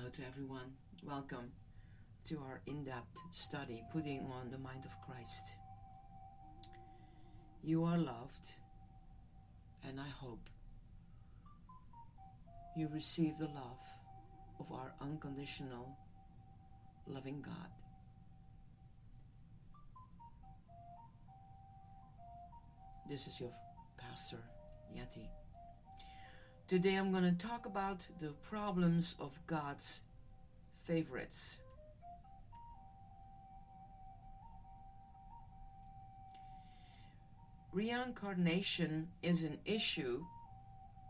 Hello to everyone. Welcome to our in-depth study, Putting on the Mind of Christ. You are loved, and I hope you receive the love of our unconditional, loving God. This is your pastor, Yeti. Today I'm going to talk about the problems of God's favorites. Reincarnation is an issue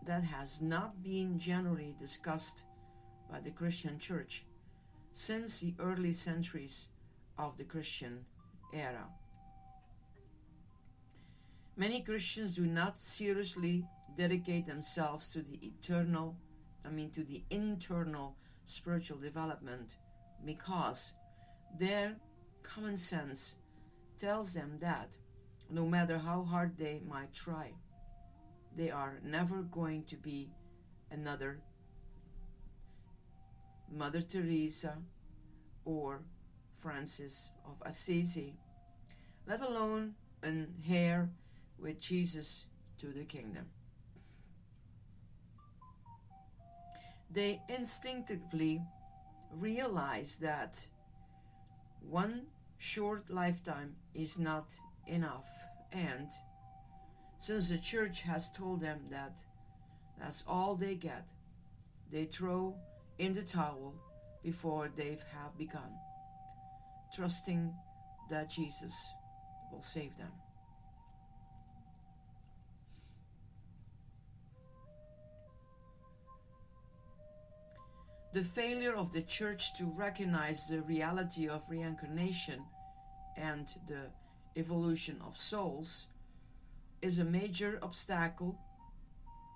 that has not been generally discussed by the Christian Church since the early centuries of the Christian era. Many Christians do not seriously dedicate themselves to the internal spiritual development because their common sense tells them that no matter how hard they might try, they are never going to be another Mother Teresa or Francis of Assisi, let alone an heir with Jesus to the kingdom. They instinctively realize that one short lifetime is not enough, and since the church has told them that that's all they get, they throw in the towel before they have begun, trusting that Jesus will save them. The failure of the church to recognize the reality of reincarnation and the evolution of souls is a major obstacle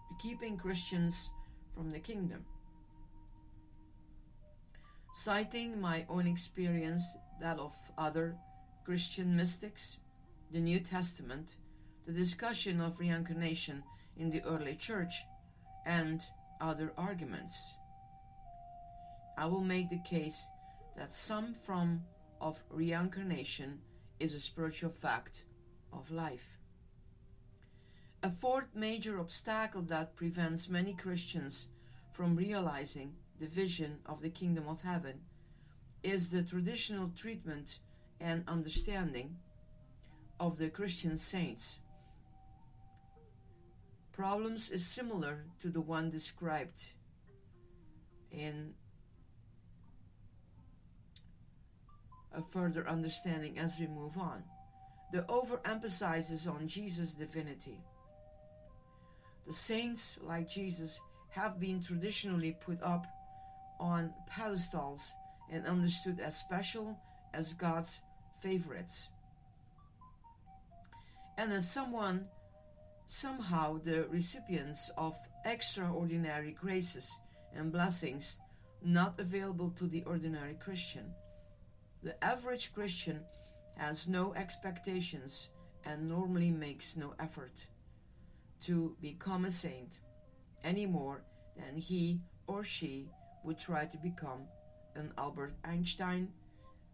to keeping Christians from the kingdom. Citing my own experience, that of other Christian mystics, the New Testament, the discussion of reincarnation in the early church, and other arguments, I will make the case that some form of reincarnation is a spiritual fact of life. A fourth major obstacle that prevents many Christians from realizing the vision of the kingdom of heaven is the traditional treatment and understanding of the Christian saints. Problems is similar to the one described in a further understanding as we move on. The overemphasis on Jesus' divinity. The saints, like Jesus, have been traditionally put up on pedestals and understood as special, as God's favorites, and as somehow the recipients of extraordinary graces and blessings not available to the ordinary Christian. The average Christian has no expectations and normally makes no effort to become a saint any more than he or she would try to become an Albert Einstein,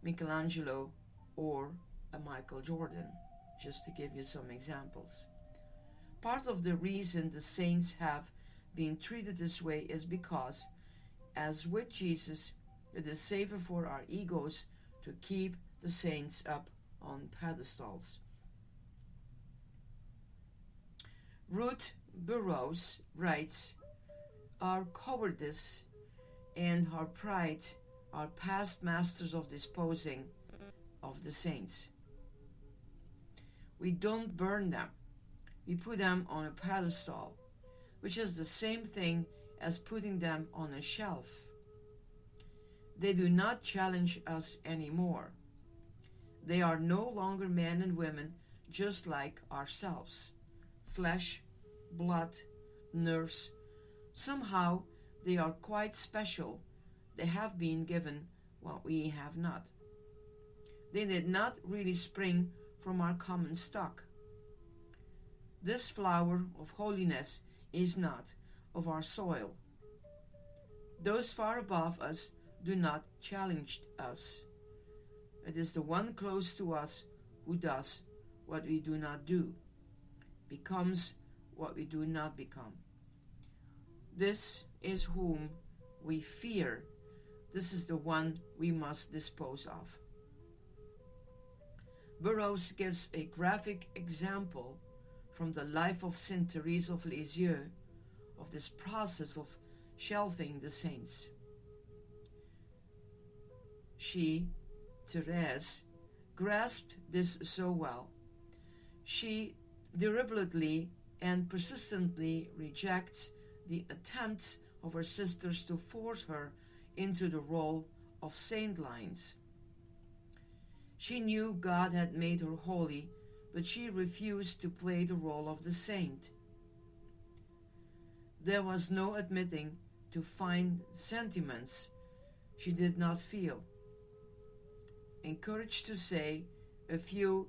Michelangelo, or a Michael Jordan, just to give you some examples. Part of the reason the saints have been treated this way is because, as with Jesus, it is safer for our egos to keep the saints up on pedestals. Ruth Burroughs writes, "Our cowardice and our pride are past masters of disposing of the saints. We don't burn them. We put them on a pedestal, which is the same thing as putting them on a shelf. They do not challenge us anymore. They are no longer men and women just like ourselves. Flesh, blood, nerves. Somehow they are quite special. They have been given what we have not. They did not really spring from our common stock. This flower of holiness is not of our soil. Those far above us do not challenge us. It is the one close to us who does what we do not do, becomes what we do not become. This is whom we fear. This is the one we must dispose of. Burroughs gives a graphic example from the life of Saint Therese of Lisieux of this process of shelving the saints. She, Therese, grasped this so well. She deliberately and persistently rejects the attempts of her sisters to force her into the role of saint lines. She knew God had made her holy, but she refused to play the role of the saint. There was no admitting to fine sentiments she did not feel. Encouraged to say a few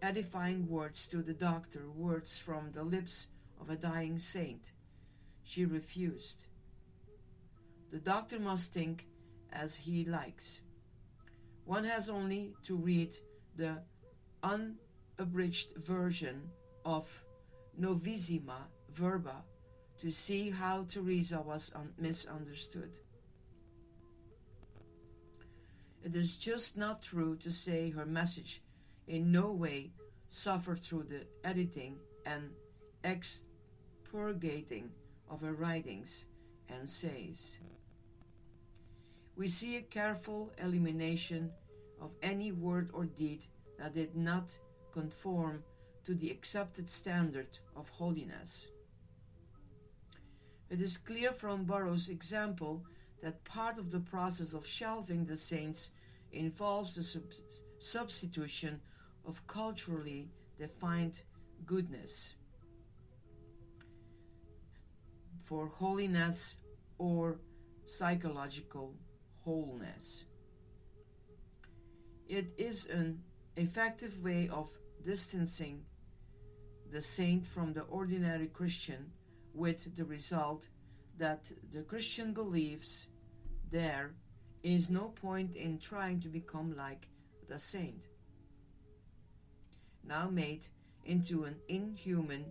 edifying words to the doctor, words from the lips of a dying saint, she refused. The doctor must think as he likes. One has only to read the unabridged version of Novissima Verba to see how Teresa was misunderstood. It is just not true to say her message in no way suffered through the editing and expurgating of her writings and says. We see a careful elimination of any word or deed that did not conform to the accepted standard of holiness. It is clear from Burroughs' example that part of the process of shelving the saints involves the substitution of culturally defined goodness for holiness or psychological wholeness. It is an effective way of distancing the saint from the ordinary Christian, with the result that the Christian believes there is no point in trying to become like the saint, now made into an inhuman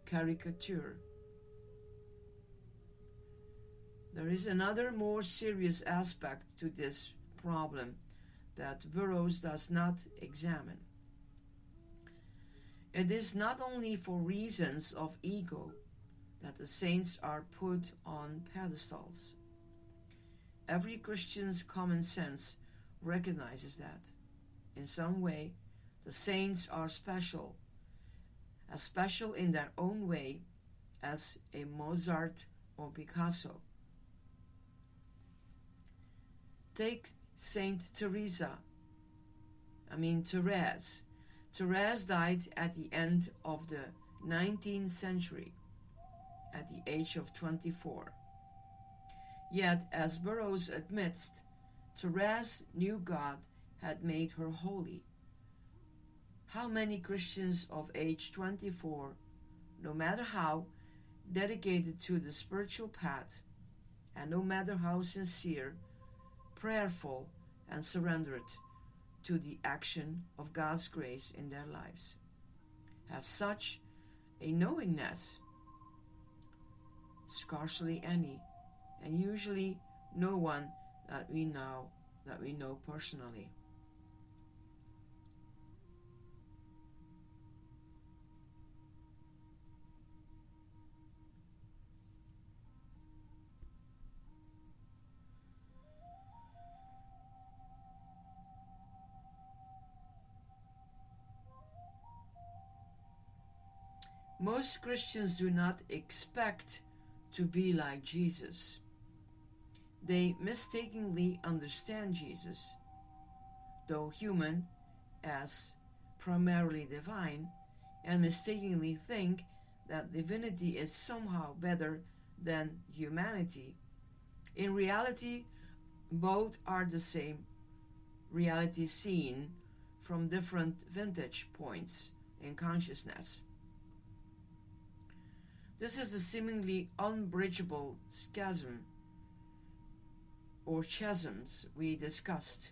caricature. There is another more serious aspect to this problem that Burroughs does not examine. It is not only for reasons of ego that the saints are put on pedestals. Every Christian's common sense recognizes that, in some way, the saints are special, as special in their own way as a Mozart or Picasso. Take Saint Therese. Therese died at the end of the 19th century, at the age of 24. Yet, as Burroughs admits, Therese knew God had made her holy. How many Christians of age 24, no matter how dedicated to the spiritual path, and no matter how sincere, prayerful, and surrendered to the action of God's grace in their lives, have such a knowingness? Scarcely any, and usually no one that we know personally. Most Christians do not expect to be like Jesus. They mistakenly understand Jesus, though human, as primarily divine, and mistakenly think that divinity is somehow better than humanity. In reality, both are the same reality seen from different vantage points in consciousness. This is the seemingly unbridgeable chasm or chasms we discussed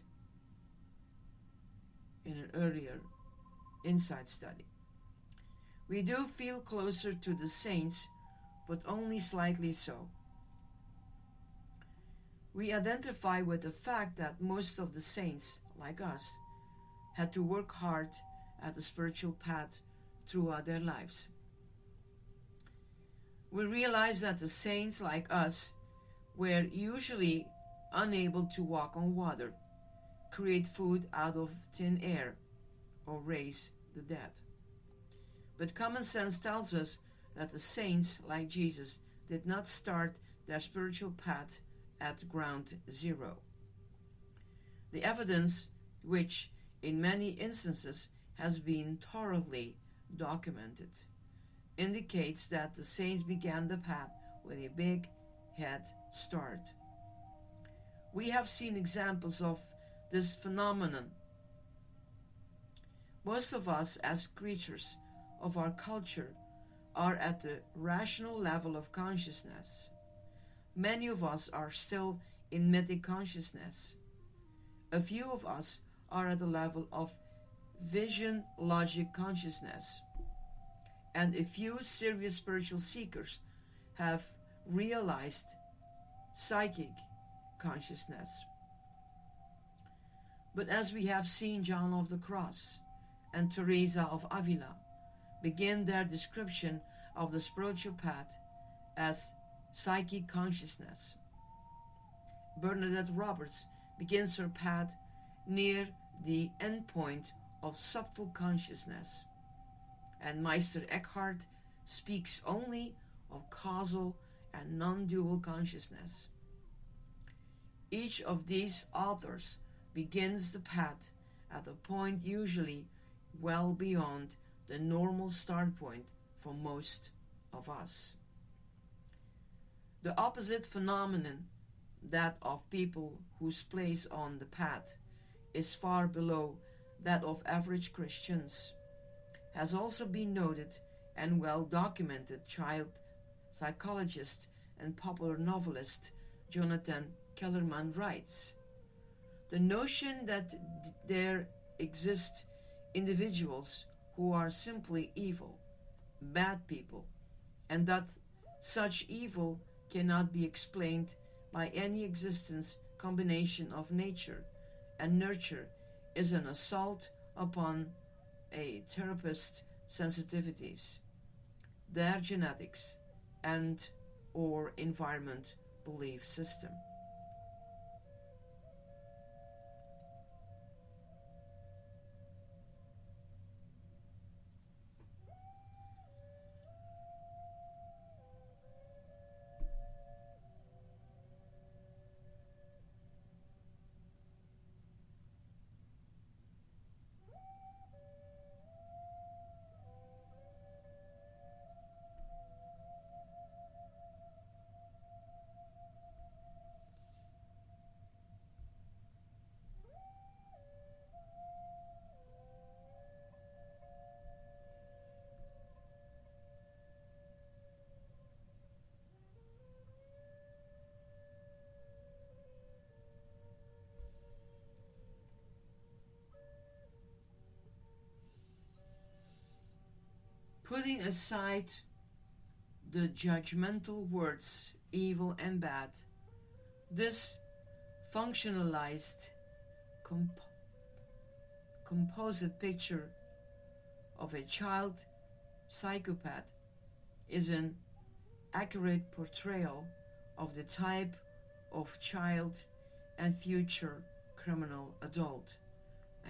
in an earlier insight study. We do feel closer to the saints, but only slightly so. We identify with the fact that most of the saints, like us, had to work hard at the spiritual path throughout their lives. We realize that the saints, like us, were usually unable to walk on water, create food out of thin air, or raise the dead. But common sense tells us that the saints, like Jesus, did not start their spiritual path at ground zero. The evidence, which in many instances has been thoroughly documented, indicates that the saints began the path with a big head start. We have seen examples of this phenomenon. Most of us, as creatures of our culture, are at the rational level of consciousness. Many of us are still in mythic consciousness. A few of us are at the level of vision logic consciousness. And a few serious spiritual seekers have realized psychic consciousness. But as we have seen John of the Cross and Teresa of Avila begin their description of the spiritual path as psychic consciousness, Bernadette Roberts begins her path near the endpoint of subtle consciousness, and Meister Eckhart speaks only of causal and non-dual consciousness. Each of these authors begins the path at a point usually well beyond the normal start point for most of us. The opposite phenomenon, that of people whose place on the path is far below that of average Christians, has also been noted and well documented. Child psychologist and popular novelist Jonathan Kellerman writes, "The notion that there exist individuals who are simply evil, bad people, and that such evil cannot be explained by any existence combination of nature and nurture is an assault upon a therapist's sensitivities, their genetics, and or environment belief system." Putting aside the judgmental words evil and bad, this functionalized composite picture of a child psychopath is an accurate portrayal of the type of child and future criminal adult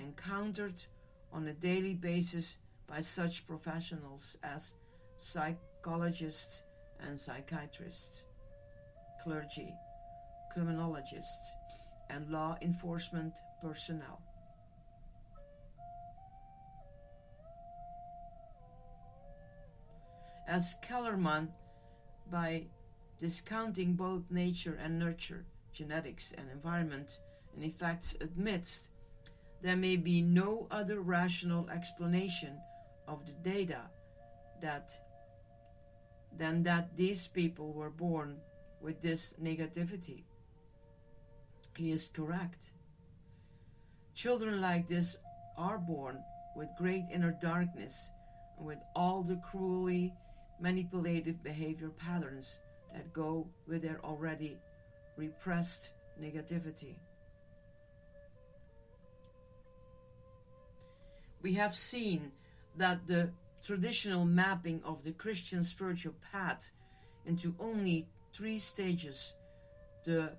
encountered on a daily basis by such professionals as psychologists and psychiatrists, clergy, criminologists, and law enforcement personnel. As Kellerman, by discounting both nature and nurture, genetics and environment, and effects, admits there may be no other rational explanation of the data that than that these people were born with this negativity. He is correct. Children like this are born with great inner darkness and with all the cruelly manipulative behavior patterns that go with their already repressed negativity. We have seen that the traditional mapping of the Christian spiritual path into only 3 stages, the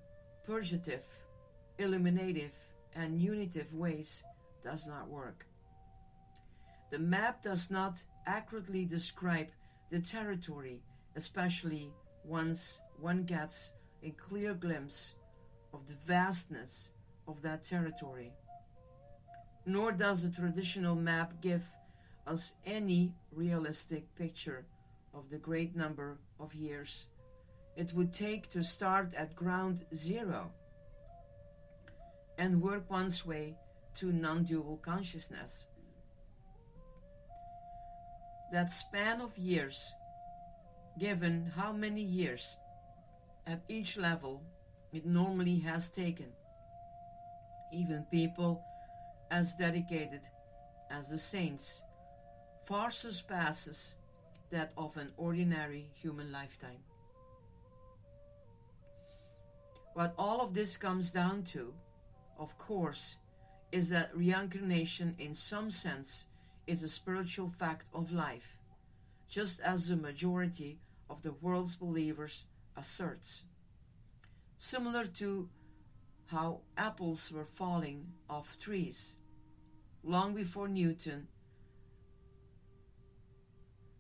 purgative, illuminative, and unitive ways, does not work. The map does not accurately describe the territory, especially once one gets a clear glimpse of the vastness of that territory. Nor does the traditional map give us any realistic picture of the great number of years it would take to start at ground zero and work one's way to non-dual consciousness. That span of years, given how many years at each level it normally has taken, even people as dedicated as the saints, far surpasses that of an ordinary human lifetime. What all of this comes down to, of course, is that reincarnation in some sense is a spiritual fact of life, just as the majority of the world's believers asserts. Similar to how apples were falling off trees long before Newton,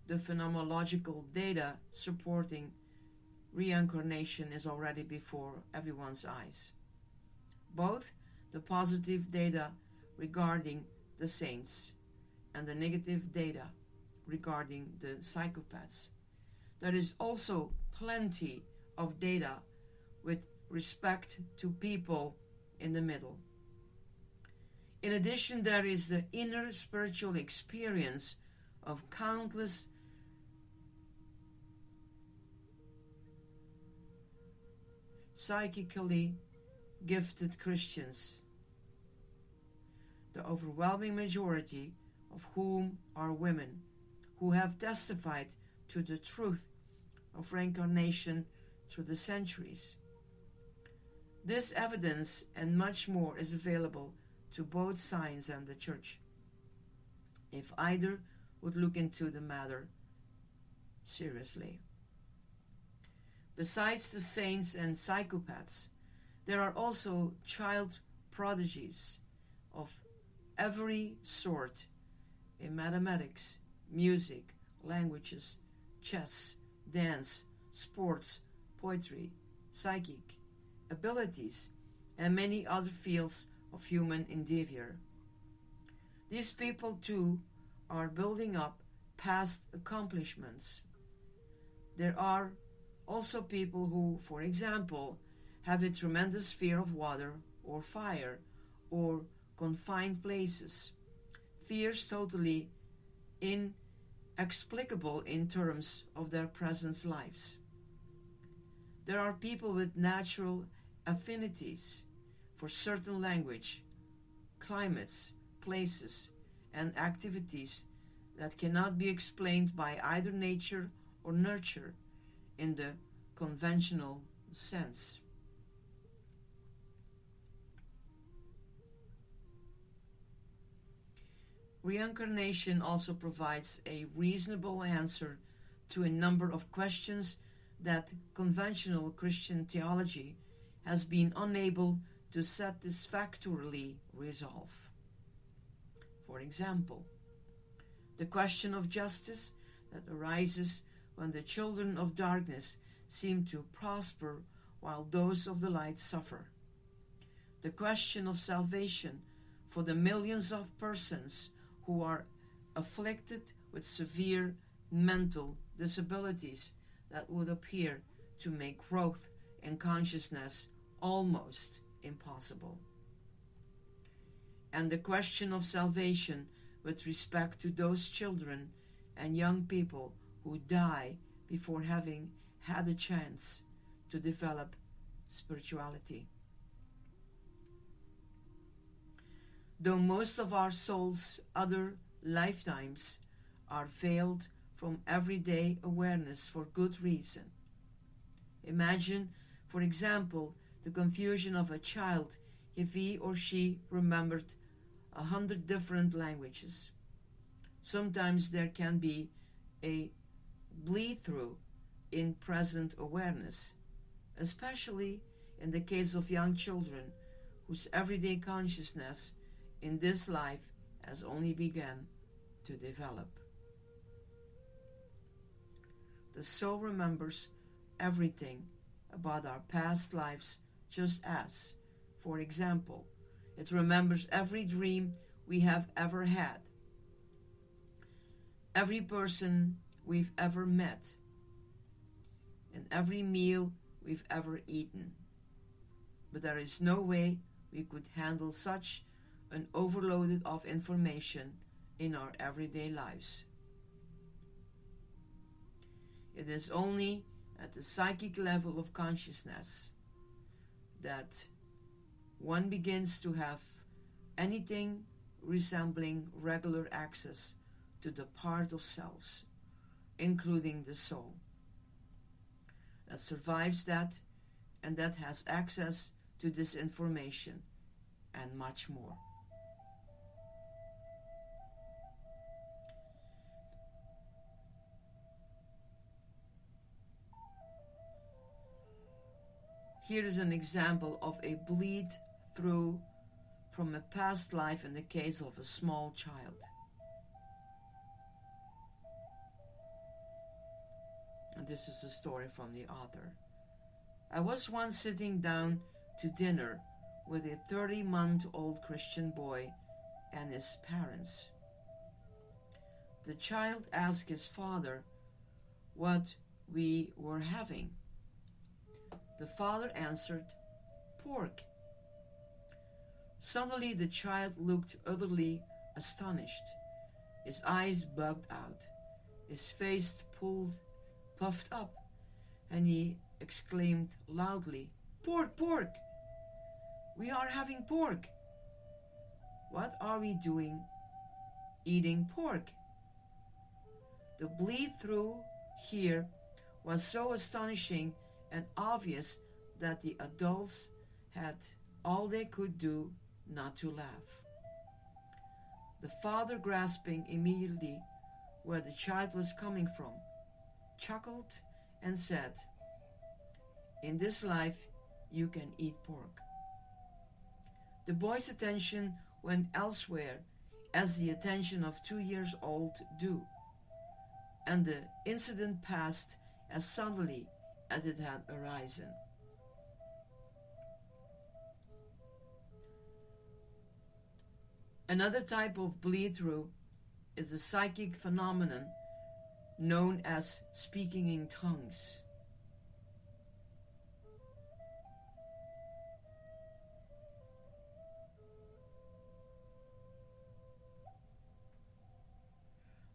the phenomenological data supporting reincarnation is already before everyone's eyes. Both the positive data regarding the saints and the negative data regarding the psychopaths. There is also plenty of data with respect to people in the middle. In addition, there is the inner spiritual experience of countless psychically gifted Christians, the overwhelming majority of whom are women, who have testified to the truth of reincarnation through the centuries. This evidence and much more is available to both science and the church, if either would look into the matter seriously. Besides the saints and psychopaths, there are also child prodigies of every sort in mathematics, music, languages, chess, dance, sports, poetry, psychic abilities, and many other fields of human endeavor. These people too are building up past accomplishments. There are also people who, for example, have a tremendous fear of water or fire or confined places, fears totally inexplicable in terms of their present lives. There are people with natural affinities for certain language, climates, places, and activities that cannot be explained by either nature or nurture in the conventional sense. Reincarnation also provides a reasonable answer to a number of questions that conventional Christian theology has been unable to satisfactorily resolve. For example, the question of justice that arises when the children of darkness seem to prosper while those of the light suffer. The question of salvation for the millions of persons who are afflicted with severe mental disabilities that would appear to make growth in consciousness almost impossible. And the question of salvation with respect to those children and young people who die before having had a chance to develop spirituality. Though most of our soul's other lifetimes are veiled from everyday awareness for good reason. Imagine, for example, the confusion of a child if he or she remembered 100 different languages. Sometimes there can be a bleed-through in present awareness, especially in the case of young children whose everyday consciousness in this life has only begun to develop. The soul remembers everything about our past lives just as, for example, it remembers every dream we have ever had, every person we've ever met, and every meal we've ever eaten. But there is no way we could handle such an overload of information in our everyday lives. It is only at the psychic level of consciousness that one begins to have anything resembling regular access to the part of selves, including the soul, that survives that and that has access to this information and much more. Here is an example of a bleed through from a past life in the case of a small child. And this is a story from the author. I was once sitting down to dinner with a 30-month-old Christian boy and his parents. The child asked his father what we were having. The father answered, "Pork." Suddenly the child looked utterly astonished. His eyes bugged out, his face puffed up, and he exclaimed loudly, "Pork, pork! We are having pork." "What are we doing eating pork?" The bleed-through here was so astonishing and obvious that the adults had all they could do not to laugh. The father, grasping immediately where the child was coming from, chuckled and said, "In this life you can eat pork." The boy's attention went elsewhere, as the attention of 2 years old do, and the incident passed as suddenly as it had arisen. Another type of bleed-through is a psychic phenomenon known as speaking in tongues.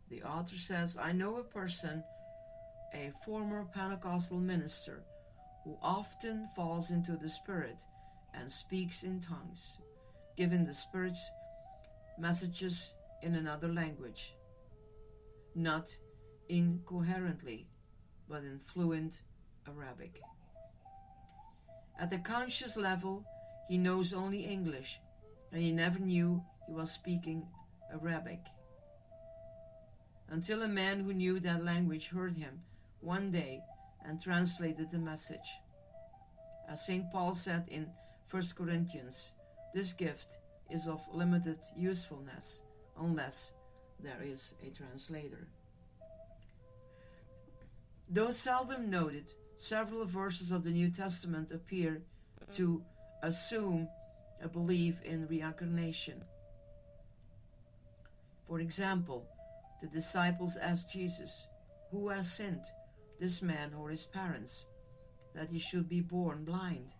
The author says, "I know a person, a former Pentecostal minister, who often falls into the Spirit and speaks in tongues, giving the Spirit's messages in another language, not incoherently, but in fluent Arabic. At the conscious level, he knows only English, and he never knew he was speaking Arabic, until a man who knew that language heard him one day and translated the message. As St. Paul said in 1 Corinthians, this gift is of limited usefulness unless there is a translator. Though seldom noted, several verses of the New Testament appear to assume a belief in reincarnation. For example, the disciples asked Jesus, "Who has sinned, this man or his parents, that he should be born blind?"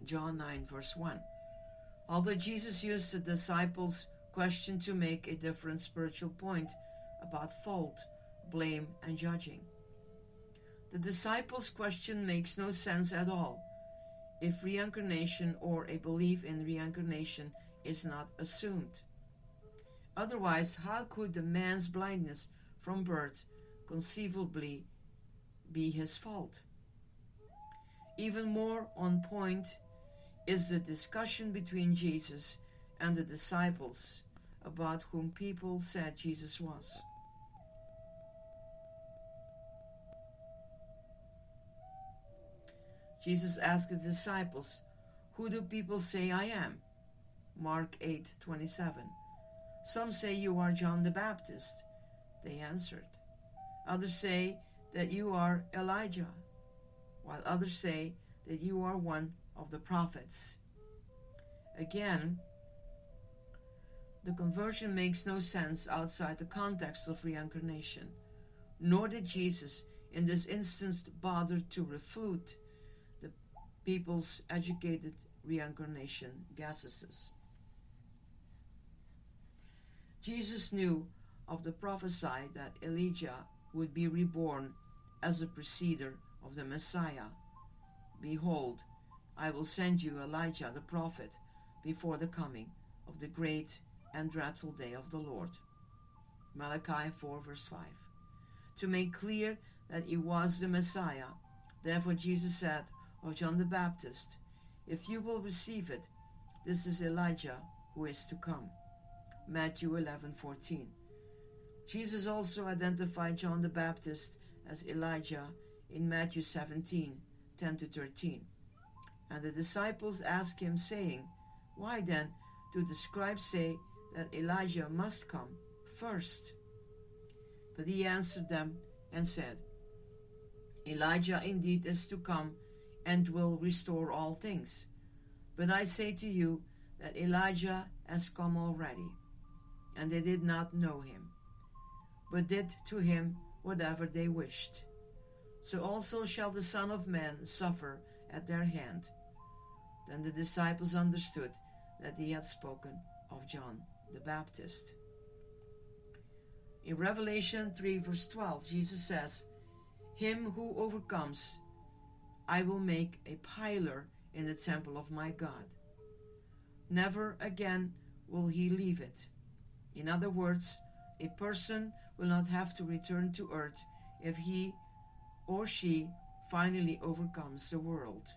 John 9, verse 1. Although Jesus used the disciples' question to make a different spiritual point about fault, blame, and judging. The disciples' question makes no sense at all if reincarnation or a belief in reincarnation is not assumed. Otherwise, how could the man's blindness from birth conceivably be his fault? Even more on point is the discussion between Jesus and the disciples about whom people said Jesus was. Jesus asked the disciples, "Who do people say I am?" Mark 8:27. "Some say you are John the Baptist," they answered. "Others say that you are Elijah, while others say that you are one of the prophets." Again, the conversion makes no sense outside the context of reincarnation, nor did Jesus in this instance bother to refute the people's educated reincarnation guesses. Jesus knew of the prophecy that Elijah would be reborn as a preceder of the Messiah. "Behold, I will send you Elijah the prophet before the coming of the great and dreadful day of the Lord." Malachi 4 verse 5. To make clear that he was the Messiah, therefore Jesus said of John the Baptist, "If you will receive it, this is Elijah who is to come." Matthew 11:14. Jesus also identified John the Baptist as Elijah in Matthew 17:10-13. And the disciples asked him, saying, "Why then do the scribes say that Elijah must come first?" But he answered them and said, "Elijah indeed is to come and will restore all things. But I say to you that Elijah has come already, and they did not know him, but did to him whatever they wished. So also shall the Son of Man suffer at their hand." Then the disciples understood that he had spoken of John the Baptist. In Revelation 3 verse 12, Jesus says, "Him who overcomes, I will make a pillar in the temple of my God. Never again will he leave it." In other words, a person will not have to return to earth if he or she finally overcomes the world.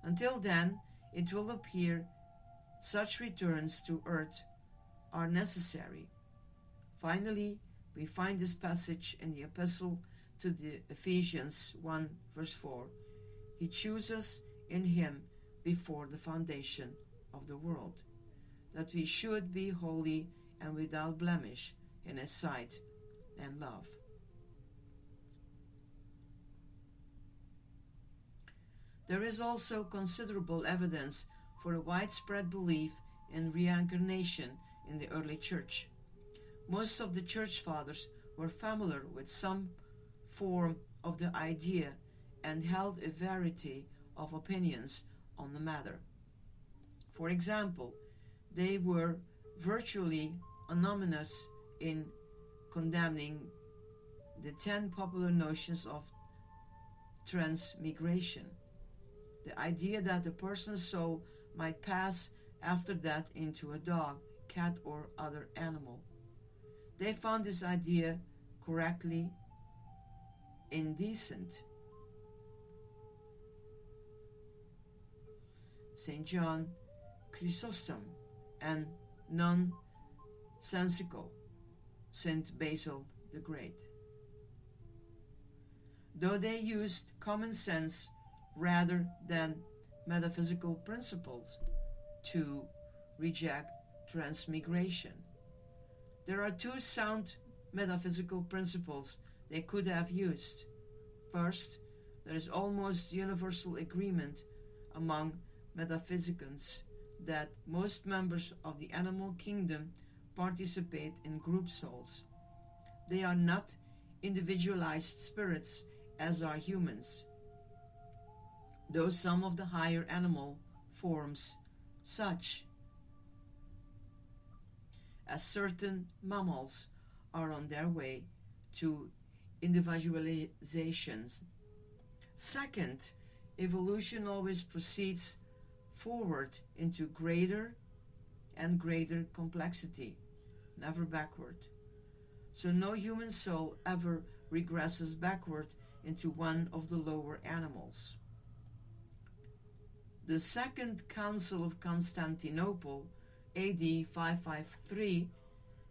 Until then, it will appear such returns to earth are necessary. Finally, we find this passage in the epistle to the Ephesians 1 verse 4. "He chose us in him before the foundation of the world, that we should be holy and without blemish in his sight and love." There is also considerable evidence for a widespread belief in reincarnation in the early church. Most of the church fathers were familiar with some form of the idea and held a variety of opinions on the matter. For example, they were virtually unanimous in condemning the 10 popular notions of transmigration, the idea that a person's soul might pass after death into a dog, cat, or other animal. They found this idea correctly indecent. St. John Chrysostom and nonsensical St. Basil the Great. Though they used common sense rather than metaphysical principles to reject transmigration. There are two sound metaphysical principles they could have used. First, there is almost universal agreement among metaphysicians that most members of the animal kingdom participate in group souls. They are not individualized spirits as are humans, though some of the higher animal forms, such as certain mammals, are on their way to individualizations. Second, evolution always proceeds forward into greater and greater complexity, never backward. So no human soul ever regresses backward into one of the lower animals. The Second Council of Constantinople, AD 553,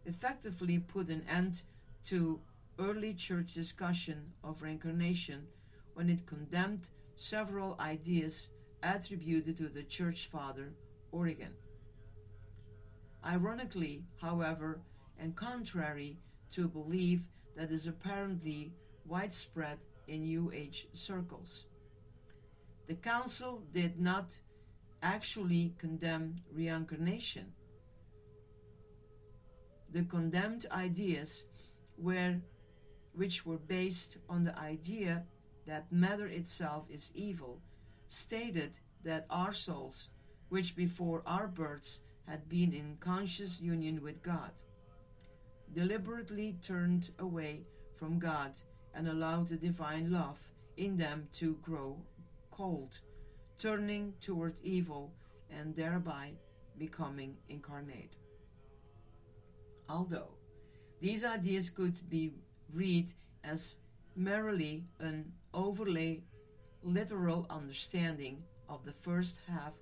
effectively put an end to early church discussion of reincarnation when it condemned several ideas attributed to the church father Origen. Ironically, however, and contrary to a belief that is apparently widespread in New Age circles, the council did not actually condemn reincarnation. The condemned ideas which were based on the idea that matter itself is evil, stated that our souls, which before our births had been in conscious union with God, deliberately turned away from God and allowed the divine love in them to grow cold, turning toward evil and thereby becoming incarnate. Although these ideas could be read as merely an overly literal understanding of the first half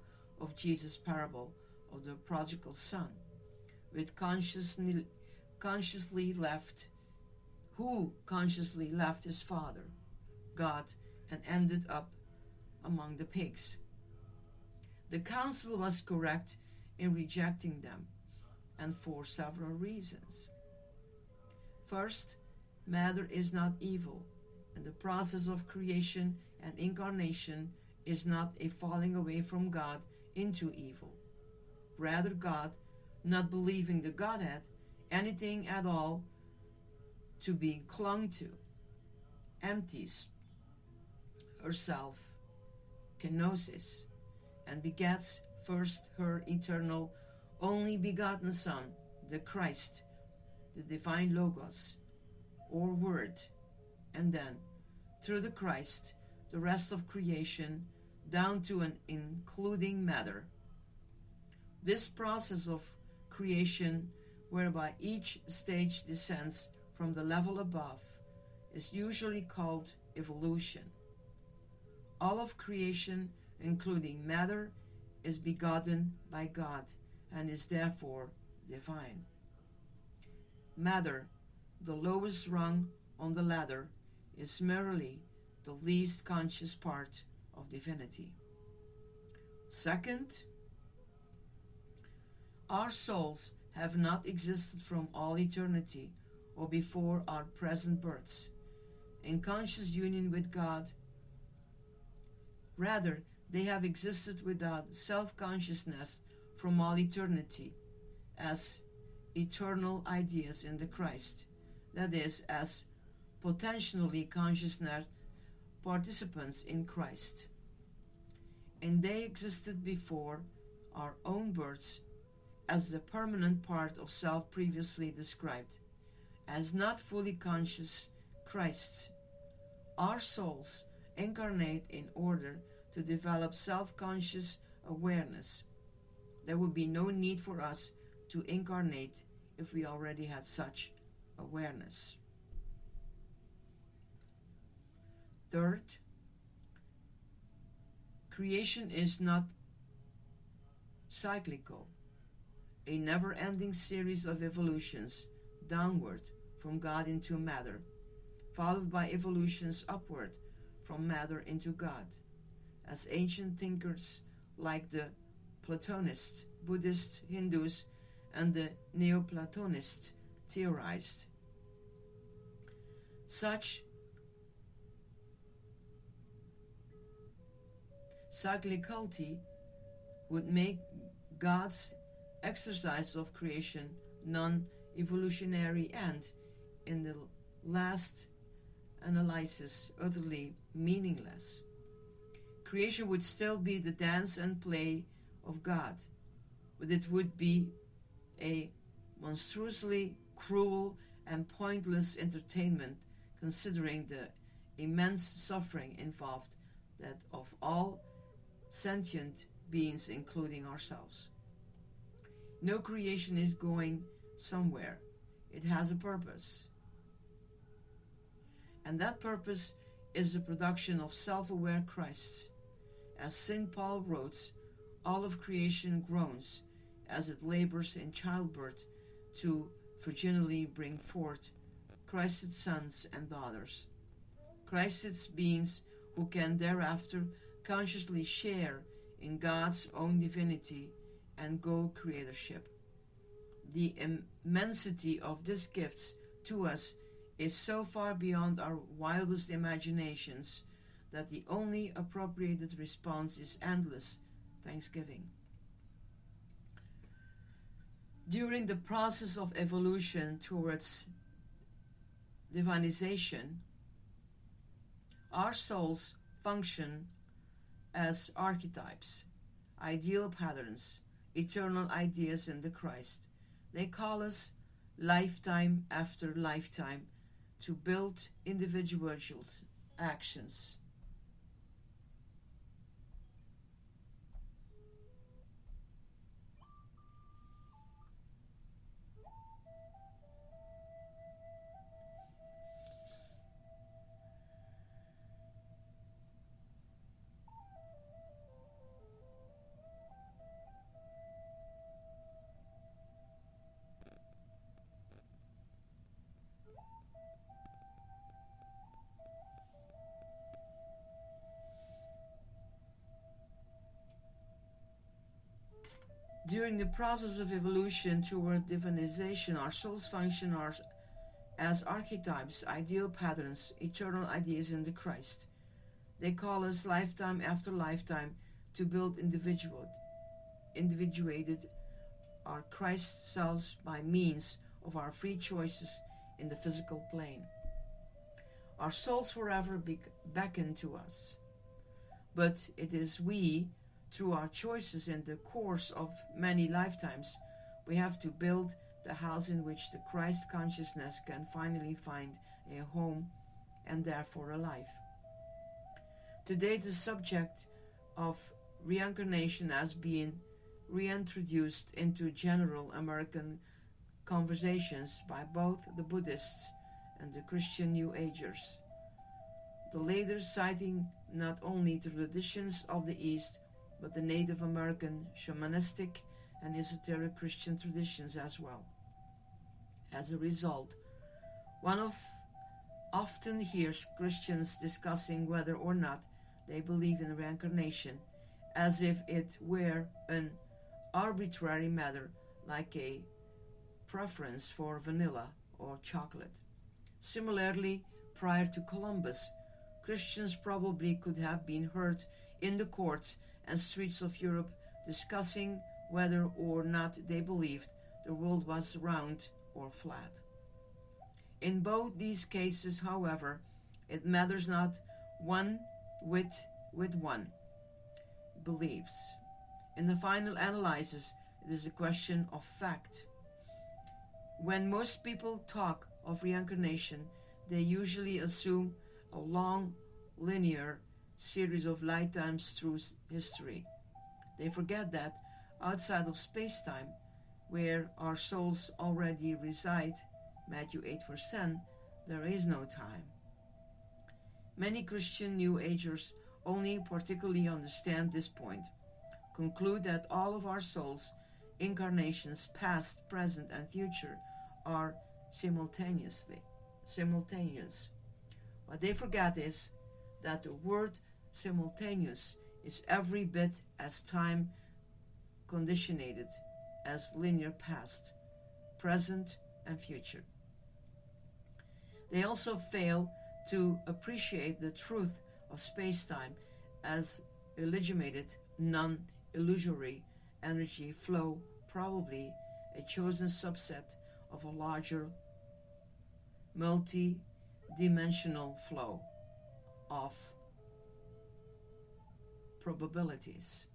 of Jesus' parable of the prodigal son, who consciously left his father, God, and ended up among the pigs. The council was correct in rejecting them, and for several reasons. First, matter is not evil, and the process of creation and incarnation is not a falling away from God into evil. Rather, God, not believing the Godhead anything at all to be clung to, empties herself, kenosis, and begets first her eternal only begotten Son, the Christ, the divine Logos, or Word, and then, through the Christ, the rest of creation, down to and including matter. This process of creation, whereby each stage descends from the level above, is usually called evolution. All of creation, including matter, is begotten by God and is therefore divine. Matter, the lowest rung on the ladder, is merely the least conscious part of divinity. Second, our souls have not existed from all eternity or before our present births in conscious union with God. Rather, they have existed without self-consciousness from all eternity as eternal ideas in the Christ, that is, as potentially consciousness participants in Christ. And they existed before our own births as the permanent part of self previously described, as not fully conscious Christ. Our souls incarnate in order to develop self-conscious awareness. There would be no need for us to incarnate if we already had such awareness. Third, creation is not cyclical, a never-ending series of evolutions downward from God into matter, followed by evolutions upward from matter into God, as ancient thinkers like the Platonists, Buddhists, Hindus, and the Neoplatonists theorized. Such cyclicality would make God's exercise of creation non-evolutionary and, in the last analysis, utterly meaningless. Creation would still be the dance and play of God, but it would be a monstrously cruel and pointless entertainment considering the immense suffering involved that of all sentient beings, including ourselves. No creation is going somewhere. It has a purpose. And that purpose is the production of self-aware Christ. As St. Paul wrote, all of creation groans as it labors in childbirth to virginally bring forth Christ's sons and daughters, Christ's beings who can thereafter consciously share in God's own divinity and co-creatorship. The immensity of these gifts to us is so far beyond our wildest imaginations that the only appropriated response is endless thanksgiving. During the process of evolution towards divinization, our souls function as archetypes, ideal patterns, eternal ideas in the Christ. They call us lifetime after lifetime to build individual actions. During the process of evolution toward divinization, our souls function as archetypes, ideal patterns, eternal ideas in the Christ. They call us lifetime after lifetime to build individuated our Christ selves by means of our free choices in the physical plane. Our souls forever beckon to us, but it is we, through our choices in the course of many lifetimes, we have to build the house in which the Christ consciousness can finally find a home and therefore a life. Today, the subject of reincarnation has been reintroduced into general American conversations by both the Buddhists and the Christian New Agers, the latter citing not only the traditions of the East, but the Native American shamanistic and esoteric Christian traditions as well. As a result, one often hears Christians discussing whether or not they believe in reincarnation as if it were an arbitrary matter like a preference for vanilla or chocolate. Similarly, prior to Columbus, Christians probably could have been heard in the courts and streets of Europe discussing whether or not they believed the world was round or flat. In both these cases, however, it matters not one with one believes. In the final analysis, it is a question of fact. When most people talk of reincarnation, they usually assume a long, linear series of lifetimes through history. They forget that outside of space-time, where our souls already reside, Matthew 8 verse 10, there is no time. Many Christian New Agers only particularly understand this point, conclude that all of our souls, incarnations, past, present, and future, are simultaneous. What they forget is that the word simultaneous is every bit as time conditioned as linear past, present, and future. They also fail to appreciate the truth of space-time as illegitimate, non-illusory energy flow, probably a chosen subset of a larger multi-dimensional flow of probabilities.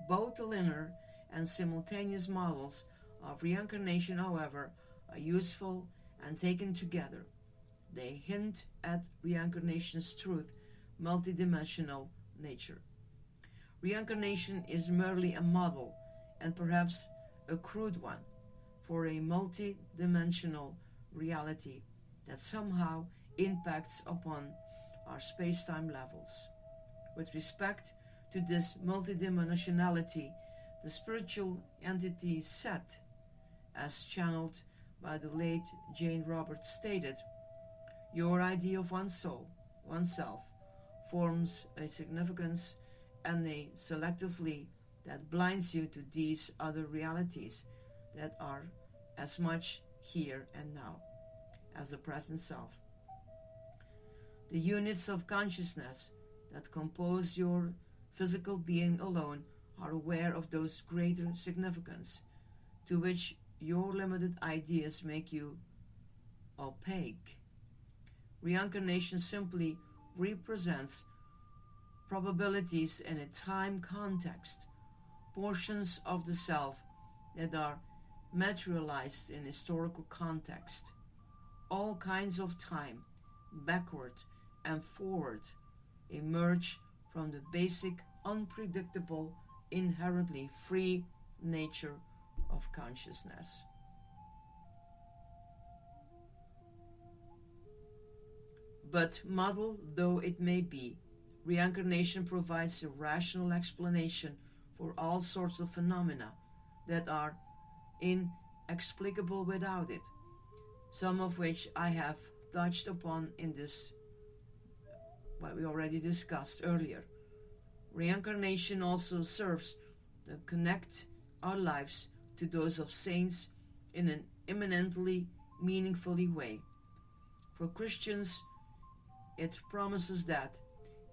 Both the linear and simultaneous models of reincarnation, however, are useful and taken together. They hint at reincarnation's truth, multidimensional nature. Reincarnation is merely a model, and perhaps a crude one, for a multidimensional reality that somehow impacts upon our space-time levels. With respect to this multidimensionality, the spiritual entity Set, as channeled by the late Jane Roberts, stated, "Your idea of one soul, oneself, forms a significance and a selectively that blinds you to these other realities that are as much here and now as the present self. The units of consciousness that compose your physical being alone are aware of those greater significance to which your limited ideas make you opaque. Reincarnation simply represents probabilities in a time context, portions of the self that are materialized in historical context. All kinds of time, backward and forward, emerge from the basic, unpredictable, inherently free nature of consciousness." But model though it may be, reincarnation provides a rational explanation for all sorts of phenomena that are inexplicable without it, some of which I have touched upon in this, what we already discussed earlier. Reincarnation also serves to connect our lives to those of saints in an eminently meaningfully way. For Christians, it promises that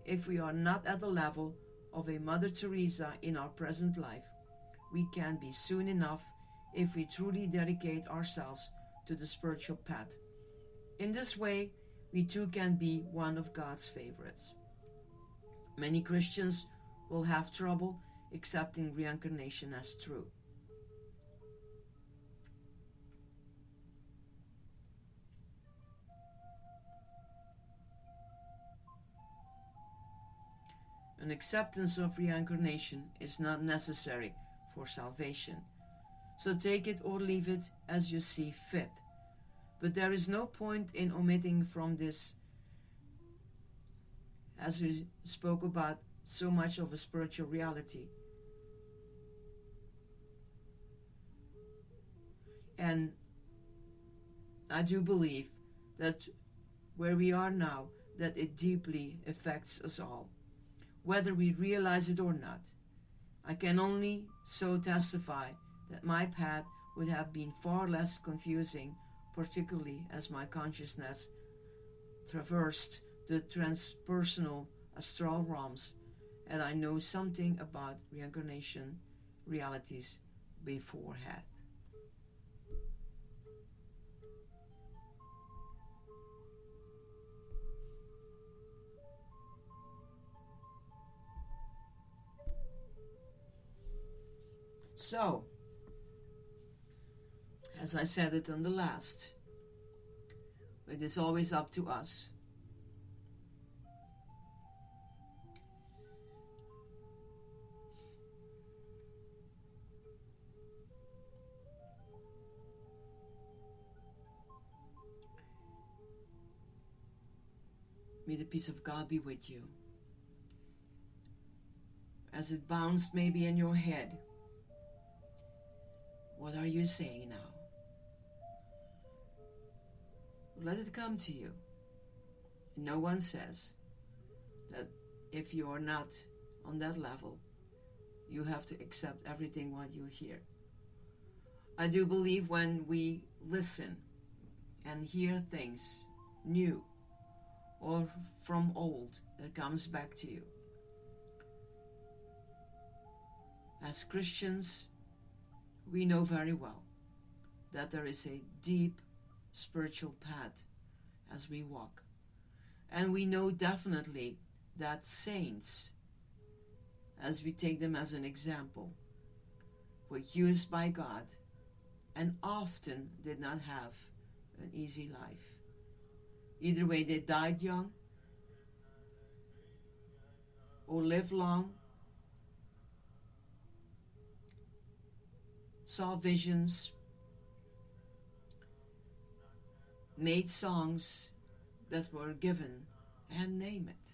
if we are not at the level of a Mother Teresa in our present life, we can be soon enough if we truly dedicate ourselves to the spiritual path. In this way, we too can be one of God's favorites. Many Christians will have trouble accepting reincarnation as true. An acceptance of reincarnation is not necessary for salvation, so take it or leave it as you see fit. But there is no point in omitting from this, as we spoke about, so much of a spiritual reality. And I do believe that where we are now, that it deeply affects us all, whether we realize it or not. I can only so testify that my path would have been far less confusing, particularly as my consciousness traversed the transpersonal astral realms, and I know something about reincarnation realities beforehand. So, as I said it in the last, it is always up to us. May the peace of God be with you. As it bounced maybe in your head, what are you saying now? Let it come to you. No one says that if you are not on that level, you have to accept everything what you hear. I do believe when we listen and hear things new or from old, that comes back to you. As Christians, we know very well that there is a deep spiritual path as we walk. And we know definitely that saints, as we take them as an example, were used by God and often did not have an easy life. Either way, they died young or lived long, saw visions, made songs that were given, and name it.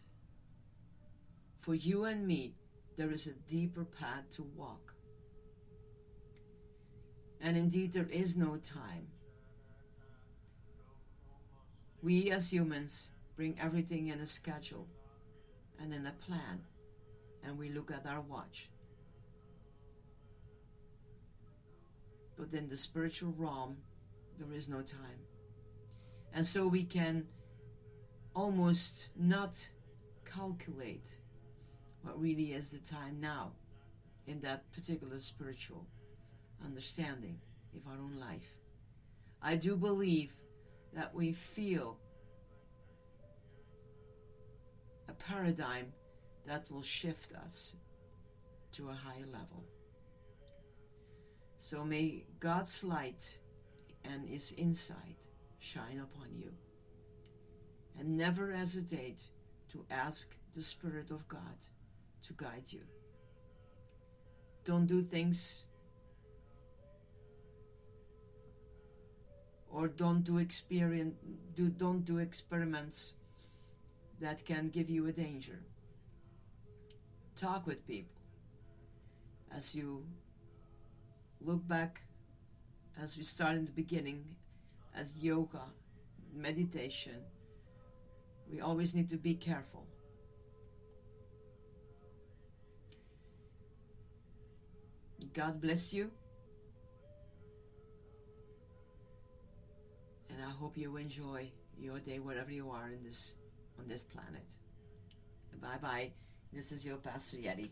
For you and me, there is a deeper path to walk. And indeed, there is no time. We as humans bring everything in a schedule and in a plan, and we look at our watch. But in the spiritual realm, there is no time. And so we can almost not calculate what really is the time now in that particular spiritual understanding of our own life. I do believe that we feel a paradigm that will shift us to a higher level. So may God's light and His insight shine upon you. And never hesitate to ask the Spirit of God to guide you. Don't do things or don't do experiments that can give you a danger. Talk with people. As you look back, as we start in the beginning, as yoga, meditation, we always need to be careful. God bless you. And I hope you enjoy your day wherever you are on this planet. Bye-bye. This is your Pastor Yeti.